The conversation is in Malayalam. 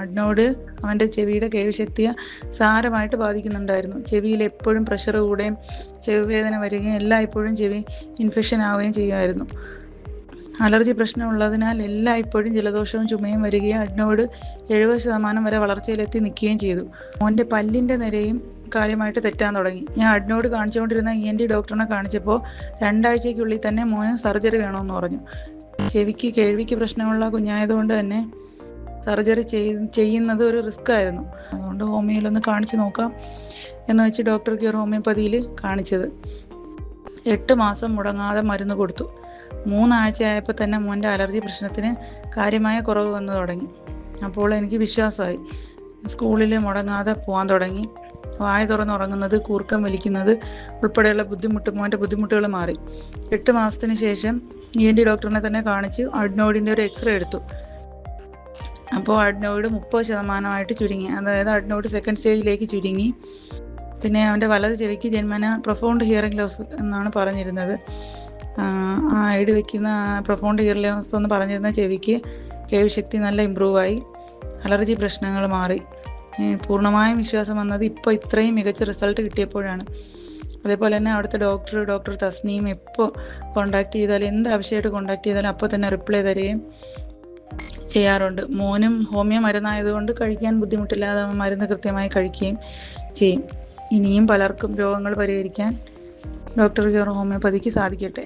അഡ്നോഡ് അവൻ്റെ ചെവിയുടെ കേൾവിശക്തിയെ സാരമായിട്ട് ബാധിക്കുന്നുണ്ടായിരുന്നു. ചെവിയിൽ എപ്പോഴും പ്രഷർ കൂടുകയും ചെവി വേദന വരികയും എല്ലായ്പ്പോഴും ചെവി ഇൻഫെക്ഷൻ ആവുകയും ചെയ്യുമായിരുന്നു. അലർജി പ്രശ്നമുള്ളതിനാൽ എല്ലായ്പ്പോഴും ജലദോഷവും ചുമയും വരികയും അഡ്നോഡ് 70% വരെ വളർച്ചയിലെത്തി നിൽക്കുകയും ചെയ്തു. മോൻ്റെ പല്ലിൻ്റെ നിരയും കാര്യമായിട്ട് തെറ്റാൻ തുടങ്ങി. ഞാൻ അഡ്നോഡ് കാണിച്ചുകൊണ്ടിരുന്ന ENT ഡോക്ടറിനെ കാണിച്ചപ്പോൾ 2 ആഴ്ചയ്ക്കുള്ളിൽ തന്നെ മോന് സർജറി വേണമെന്ന് പറഞ്ഞു. കേൾവിക്ക് പ്രശ്നമുള്ള കുഞ്ഞായതുകൊണ്ട് തന്നെ സർജറി ചെയ്യുന്നത് ഒരു റിസ്ക് ആയിരുന്നു. അതുകൊണ്ട് ഹോമിയോയിലൊന്ന് കാണിച്ച് നോക്കാം എന്ന് വെച്ച് ഡോക്ടർ കെയർ ഹോമിയോപ്പതിയിൽ കാണിച്ചത്. 8 മാസം മുടങ്ങാതെ മരുന്ന് കൊടുത്തു. 3 ആഴ്ചയായപ്പോൾ തന്നെ മോൻ്റെ അലർജി പ്രശ്നത്തിന് കാര്യമായ കുറവ് വന്നു തുടങ്ങി. അപ്പോൾ എനിക്ക് വിശ്വാസമായി. സ്കൂളിൽ മുടങ്ങാതെ പോകാൻ തുടങ്ങി. വായ തുറന്നുറങ്ങുന്നത്, കൂർക്കം വലിക്കുന്നത് ഉൾപ്പെടെയുള്ള മോൻ്റെ ബുദ്ധിമുട്ടുകൾ മാറി. 8 മാസത്തിന് ശേഷം ENT ഡോക്ടറിനെ തന്നെ കാണിച്ച് അഡ്നോയിഡിൻ്റെ ഒരു എക്സ്റേ എടുത്തു. അപ്പോൾ അഡ്നോയിഡ് 30% ചുരുങ്ങി. അതായത് അഡ്നോയിഡ് സെക്കൻഡ് സ്റ്റേജിലേക്ക് ചുരുങ്ങി. പിന്നെ അവൻ്റെ വലത് ചെവിക്ക് ജന്മന പ്രൊഫൗണ്ട് ഹിയറിംഗ് ലോസ് എന്നാണ് പറഞ്ഞിരുന്നത്. ഐഡ് വയ്ക്കുന്ന പ്രൊഫൗണ്ട് ഹിയറിംഗ് ലോസ് എന്ന് പറഞ്ഞിരുന്ന ചെവിക്ക് കേൾവിശക്തി നല്ല ഇമ്പ്രൂവായി. അലർജി പ്രശ്നങ്ങൾ മാറി. പൂർണ്ണമായും വിശ്വാസം വന്നത് ഇപ്പോൾ ഇത്രയും മികച്ച റിസൾട്ട് കിട്ടിയപ്പോഴാണ്. അതേപോലെ തന്നെ അവിടുത്തെ ഡോക്ടർ തസ്നീം എപ്പോൾ കോൺടാക്ട് ചെയ്താലും, എന്ത് ആവശ്യമായിട്ട് കോൺടാക്ട് ചെയ്താലും അപ്പോൾ തന്നെ റിപ്ലൈ തരികയും ചെയ്യാറുണ്ട്. മോനും ഹോമിയോ മരുന്നായതുകൊണ്ട് കഴിക്കാൻ ബുദ്ധിമുട്ടില്ലാതെ മരുന്ന് കൃത്യമായി കഴിക്കുകയും ചെയ്യും. ഇനിയും പലർക്കും രോഗങ്ങൾ പരിഹരിക്കാൻ ഡോക്ടർ കെയർ ഹോമിയോപ്പതിക്ക് സാധിക്കട്ടെ.